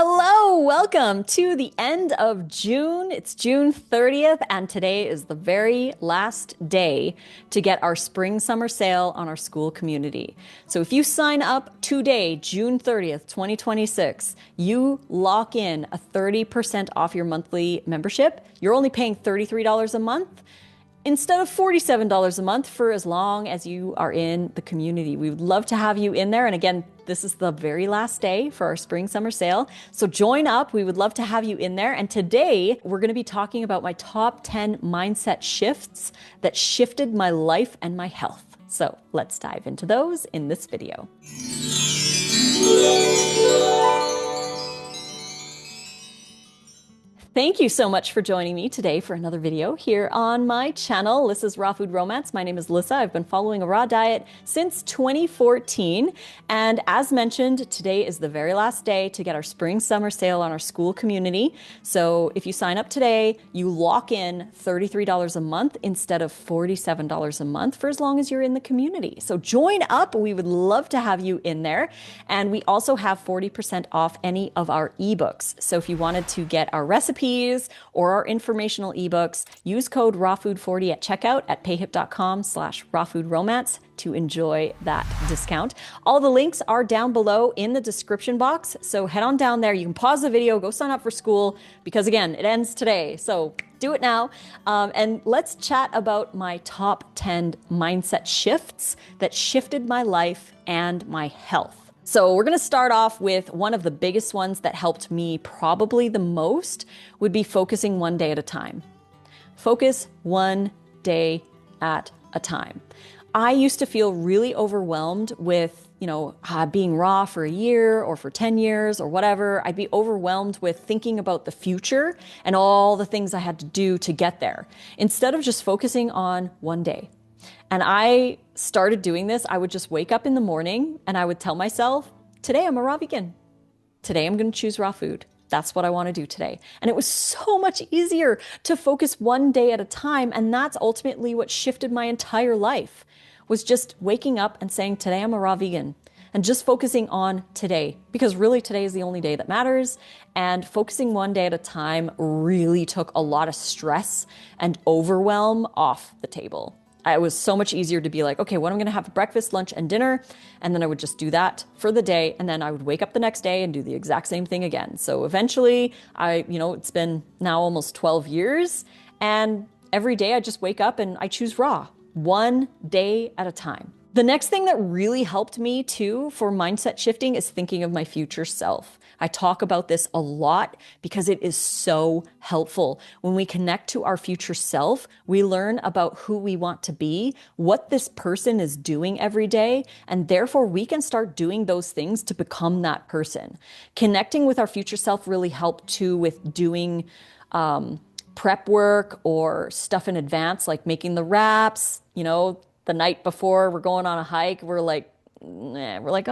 Hello, welcome to the end of June. It's June 30th, and today is the very last day to get our spring summer sale on our school community. So if you sign up today, June 30th, 2026, you lock in a 30% off your monthly membership. You're only paying $33 a month instead of $47 a month for as long as you are in the community. We would love to have you in there. And again, this is the very last day for our spring summer sale. So join up. We would love to have you in there. And today we're going to be talking about my top 10 mindset shifts that shifted my life and my health. So let's dive into those in this video. Thank you so much for joining me today for another video here on my channel, Lissa's Raw Food Romance. My name is Lissa. I've been following a raw diet since 2014. And as mentioned, today is the very last day to get our spring summer sale on our school community. So if you sign up today, you lock in $33 a month instead of $47 a month for as long as you're in the community. So join up. We would love to have you in there. And we also have 40% off any of our ebooks. So if you wanted to get our recipes or our informational ebooks, use code RAWFOOD40 at checkout at payhip.com/rawfoodromance to enjoy that discount. All the links are down below in the description box. So head on down there. You can pause the video, go sign up for school, because again, it ends today. So do it now. And let's chat about my top 10 mindset shifts that shifted my life and my health. So we're going to start off with one of the biggest ones that helped me probably the most would be focusing one day at a time. Focus one day at a time. I used to feel really overwhelmed with, being raw for a year or for 10 years or whatever. I'd be overwhelmed with thinking about the future and all the things I had to do to get there, instead of just focusing on one day. And I started doing this. I would just wake up in the morning and I would tell myself, today I'm a raw vegan. Today I'm going to choose raw food. That's what I want to do today. And it was so much easier to focus one day at a time. And that's ultimately what shifted my entire life, was just waking up and saying, today I'm a raw vegan, and just focusing on today, because really today is the only day that matters. And focusing one day at a time really took a lot of stress and overwhelm off the table. It was so much easier to be like, okay, what I'm going to have for breakfast, lunch, and dinner. And then I would just do that for the day. And then I would wake up the next day and do the exact same thing again. So eventually it's been now almost 12 years. And every day I just wake up and I choose raw, one day at a time. The next thing that really helped me too for mindset shifting is thinking of my future self. I talk about this a lot because it is so helpful. When we connect to our future self, we learn about who we want to be, what this person is doing every day, and therefore we can start doing those things to become that person. Connecting with our future self really helped too with doing prep work or stuff in advance, like making the wraps. The night before we're going on a hike, we're like, oh,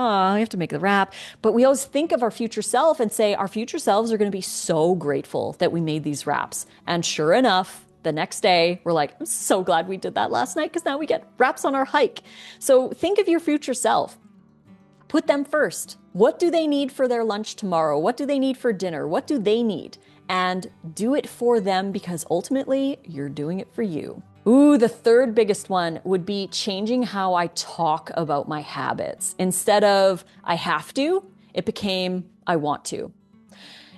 I have to make the wrap. But we always think of our future self and say our future selves are going to be so grateful that we made these wraps. And sure enough, the next day, we're like, I'm so glad we did that last night, because now we get wraps on our hike. So think of your future self. Put them first. What do they need for their lunch tomorrow? What do they need for dinner? What do they need? And do it for them, because ultimately you're doing it for you. Ooh, the third biggest one would be changing how I talk about my habits. Instead of I have to, it became I want to.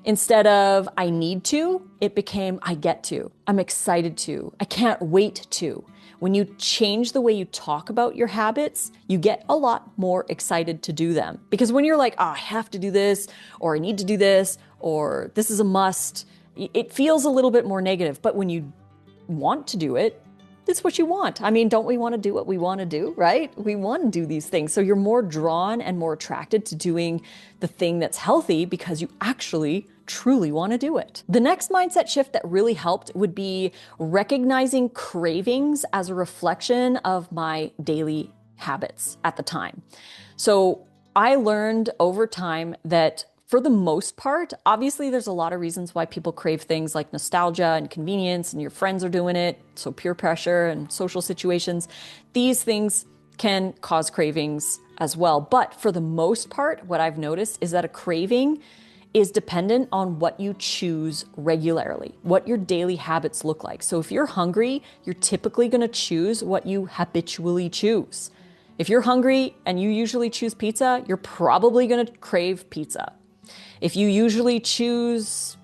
Instead of I need to, it became I get to. I'm excited to. I can't wait to. When you change the way you talk about your habits, you get a lot more excited to do them. Because when you're like, oh, I have to do this, or I need to do this, or this is a must, it feels a little bit more negative. But when you want to do it, it's what you want. I mean, don't we want to do what we want to do, right? We want to do these things. So you're more drawn and more attracted to doing the thing that's healthy because you actually truly want to do it. The next mindset shift that really helped would be recognizing cravings as a reflection of my daily habits at the time. So I learned over time that for the most part, obviously there's a lot of reasons why people crave things like nostalgia and convenience, and your friends are doing it, so peer pressure and social situations. These things can cause cravings as well. But for the most part, what I've noticed is that a craving is dependent on what you choose regularly, what your daily habits look like. So if you're hungry, you're typically going to choose what you habitually choose. If you're hungry and you usually choose pizza, you're probably going to crave pizza. If you usually choose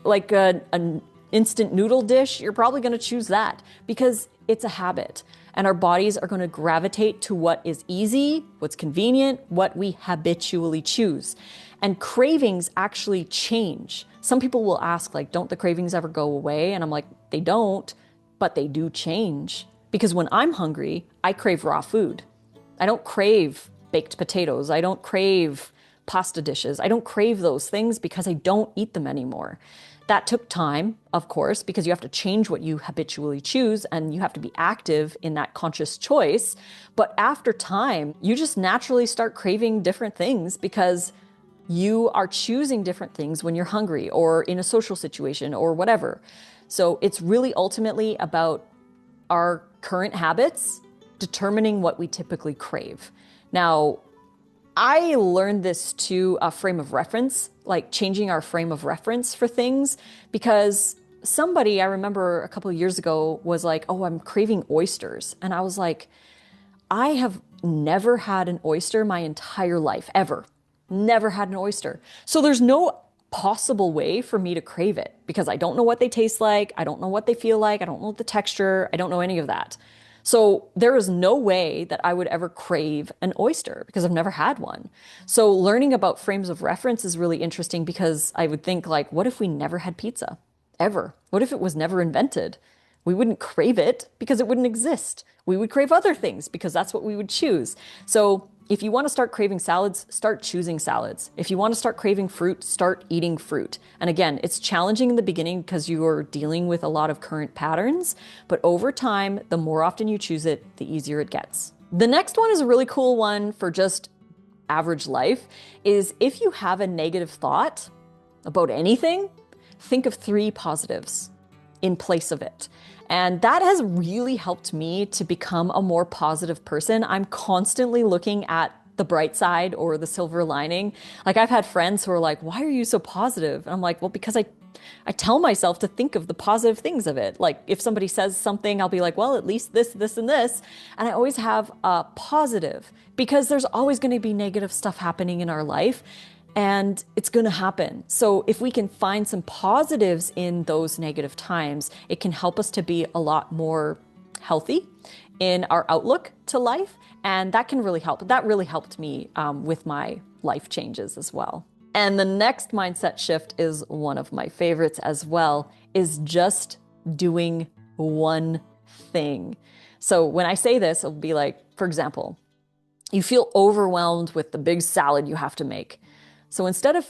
like an instant noodle dish, you're probably going to choose that because it's a habit. And our bodies are going to gravitate to what is easy, what's convenient, what we habitually choose. And cravings actually change. Some people will ask, like, don't the cravings ever go away? And I'm like, they don't, but they do change. Because when I'm hungry, I crave raw food. I don't crave baked potatoes. I don't crave pasta dishes. I don't crave those things because I don't eat them anymore. That took time, of course, because you have to change what you habitually choose and you have to be active in that conscious choice. But after time, you just naturally start craving different things because you are choosing different things when you're hungry or in a social situation or whatever. So it's really ultimately about our current habits determining what we typically crave. Now, I learned this to a frame of reference, like changing our frame of reference for things, because somebody I remember a couple of years ago was like, oh, I'm craving oysters. And I was like, I have never had an oyster my entire life, ever. Never had an oyster. So there's no possible way for me to crave it because I don't know what they taste like. I don't know what they feel like. I don't know the texture. I don't know any of that. So there is no way that I would ever crave an oyster because I've never had one. So learning about frames of reference is really interesting because I would think like, what if we never had pizza ever? What if it was never invented? We wouldn't crave it because it wouldn't exist. We would crave other things because that's what we would choose. So if you want to start craving salads, start choosing salads. If you want to start craving fruit, start eating fruit. And again, it's challenging in the beginning because you're dealing with a lot of current patterns, but over time, the more often you choose it, the easier it gets. The next one is a really cool one for just average life, is if you have a negative thought about anything, think of 3 positives in place of it. And that has really helped me to become a more positive person. I'm constantly looking at the bright side or the silver lining. Like I've had friends who are like, why are you so positive? And I'm like, well, because I tell myself to think of the positive things of it. Like if somebody says something, I'll be like, well, at least this, this, and this. And I always have a positive because there's always going to be negative stuff happening in our life. And it's going to happen. So if we can find some positives in those negative times, it can help us to be a lot more healthy in our outlook to life. And that can really help. That really helped me with my life changes as well. And the next mindset shift is one of my favorites as well, is just doing one thing. So when I say this, it'll be like, for example, you feel overwhelmed with the big salad you have to make. So instead of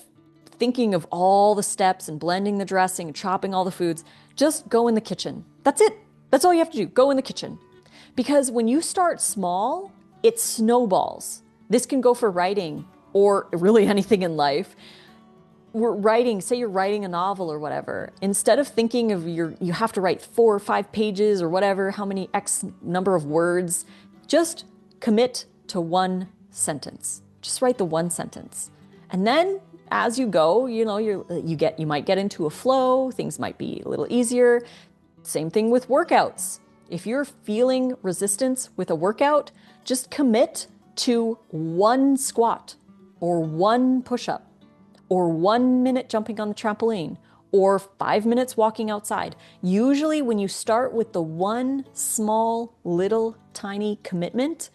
thinking of all the steps and blending the dressing and chopping all the foods, just go in the kitchen. That's it. That's all you have to do. Go in the kitchen. Because when you start small, it snowballs. This can go for writing or really anything in life. We're writing, say you're writing a novel or whatever. Instead of thinking of you have to write 4 or 5 pages or whatever, how many X number of words, just commit to one sentence. Just write the one sentence. And then as you go, you might get into a flow, things might be a little easier. Same thing with workouts. If you're feeling resistance with a workout, just commit to 1 squat or 1 push-up or 1 minute jumping on the trampoline or 5 minutes walking outside. Usually when you start with the one small, little, tiny commitment,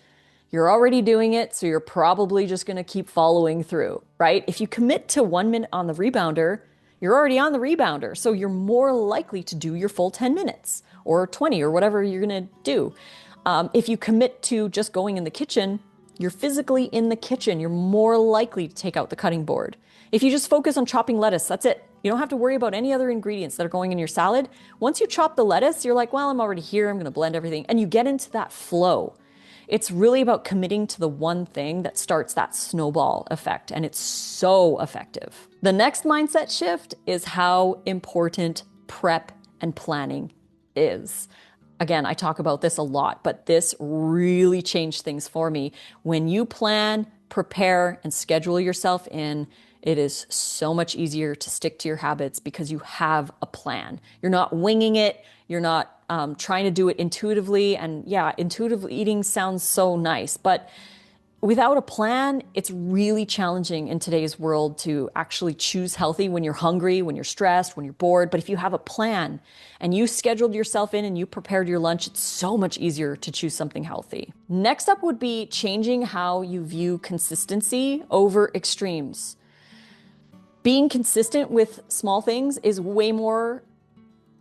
you're already doing it, so you're probably just going to keep following through, right? If you commit to 1 minute on the rebounder, you're already on the rebounder, so you're more likely to do your full 10 minutes or 20 or whatever you're going to do. If you commit to just going in the kitchen, you're physically in the kitchen. You're more likely to take out the cutting board. If you just focus on chopping lettuce, that's it. You don't have to worry about any other ingredients that are going in your salad. Once you chop the lettuce, you're like, well, I'm already here. I'm going to blend everything. And you get into that flow. It's really about committing to the one thing that starts that snowball effect, and it's so effective. The next mindset shift is how important prep and planning is. Again, I talk about this a lot, but this really changed things for me. When you plan, prepare, and schedule yourself in, it is so much easier to stick to your habits because you have a plan. You're not winging it. You're not trying to do it intuitively. And yeah, intuitive eating sounds so nice, but without a plan, it's really challenging in today's world to actually choose healthy when you're hungry, when you're stressed, when you're bored. But if you have a plan and you scheduled yourself in and you prepared your lunch, it's so much easier to choose something healthy. Next up would be changing how you view consistency over extremes. Being consistent with small things is way more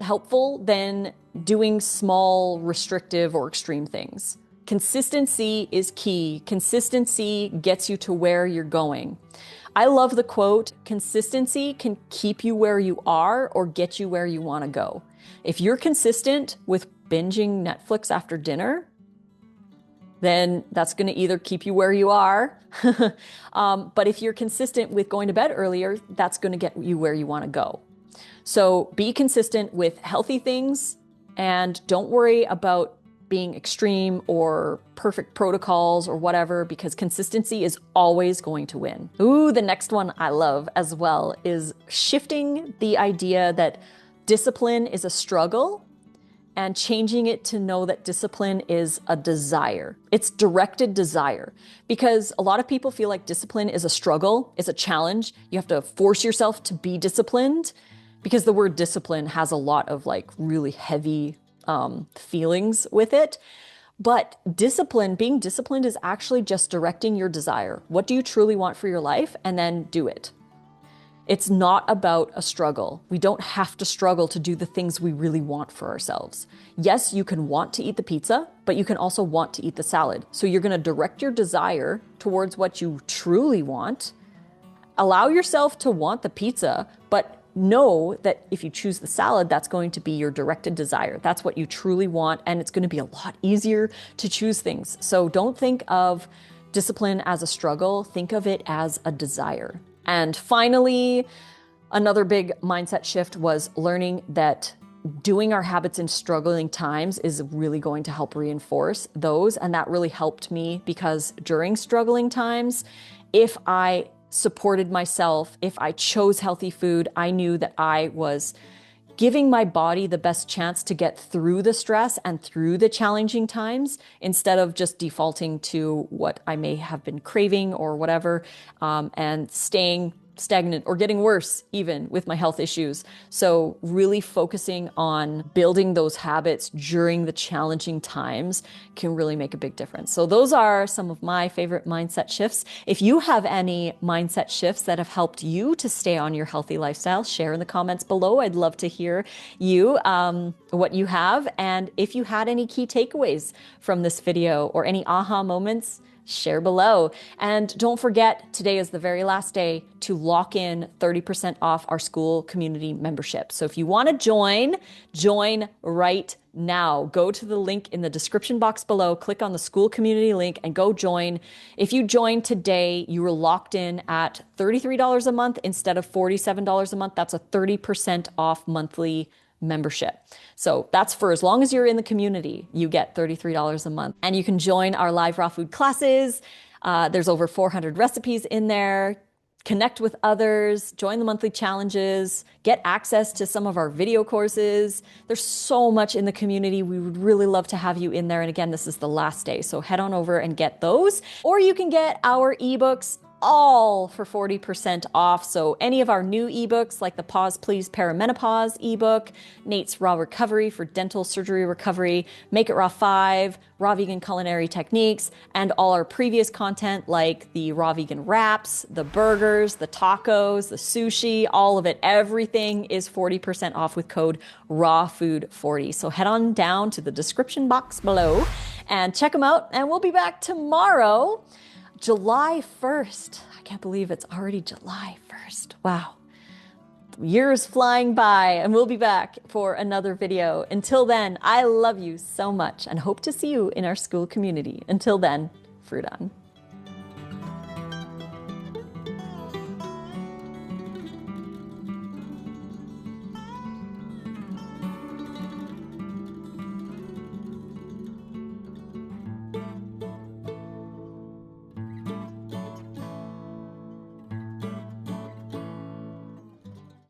helpful than doing small, restrictive, or extreme things. Consistency is key. Consistency gets you to where you're going. I love the quote, consistency can keep you where you are or get you where you want to go. If you're consistent with binging Netflix after dinner, then that's going to either keep you where you are. But if you're consistent with going to bed earlier, that's going to get you where you want to go. So be consistent with healthy things and don't worry about being extreme or perfect protocols or whatever, because consistency is always going to win. Ooh, the next one I love as well is shifting the idea that discipline is a struggle and changing it to know that discipline is a desire. It's directed desire, because a lot of people feel like discipline is a struggle, it's a challenge. You have to force yourself to be disciplined, because the word discipline has a lot of like really heavy feelings with it. But being disciplined is actually just directing your desire. What do you truly want for your life? And then do it. It's not about a struggle. We don't have to struggle to do the things we really want for ourselves. Yes, you can want to eat the pizza, but you can also want to eat the salad. So you're going to direct your desire towards what you truly want. Allow yourself to want the pizza, but know that if you choose the salad, that's going to be your directed desire. That's what you truly want, and it's going to be a lot easier to choose things. So don't think of discipline as a struggle, think of it as a desire. And finally, another big mindset shift was learning that doing our habits in struggling times is really going to help reinforce those. And that really helped me, because during struggling times, if I supported myself, if I chose healthy food, I knew that I was giving my body the best chance to get through the stress and through the challenging times, instead of just defaulting to what I may have been craving or whatever, and staying stagnant or getting worse even with my health issues. So really focusing on building those habits during the challenging times can really make a big difference. So those are some of my favorite mindset shifts. If you have any mindset shifts that have helped you to stay on your healthy lifestyle, share in the comments below. I'd love to hear what you have. And if you had any key takeaways from this video or any aha moments, share below. And don't forget, today is the very last day to lock in 30% off our school community membership. So if you want to join right now. Go to the link in the description box below, click on the school community link and go join. If you join today, you are locked in at $33 a month instead of $47 a month. That's a 30% off monthly membership. So that's for as long as you're in the community, you get $33 a month. And you can join our live raw food classes. There's over 400 recipes in there. Connect with others, join the monthly challenges, get access to some of our video courses. There's so much in the community. We would really love to have you in there. And again, this is the last day, so head on over and get those. Or you can get our ebooks all for 40% off. So any of our new ebooks, like the Pause Please Perimenopause ebook, Nate's Raw Recovery for dental surgery recovery, Make It Raw 5, Raw Vegan Culinary Techniques, and all our previous content like the raw vegan wraps, the burgers, the tacos, the sushi, all of it. Everything is 40% off with code RAWFOOD40. So head on down to the description box below and check them out. And we'll be back tomorrow, July 1st. I can't believe it's already July 1st. Wow. Years flying by, and we'll be back for another video. Until then, I love you so much and hope to see you in our school community. Until then, fruit on.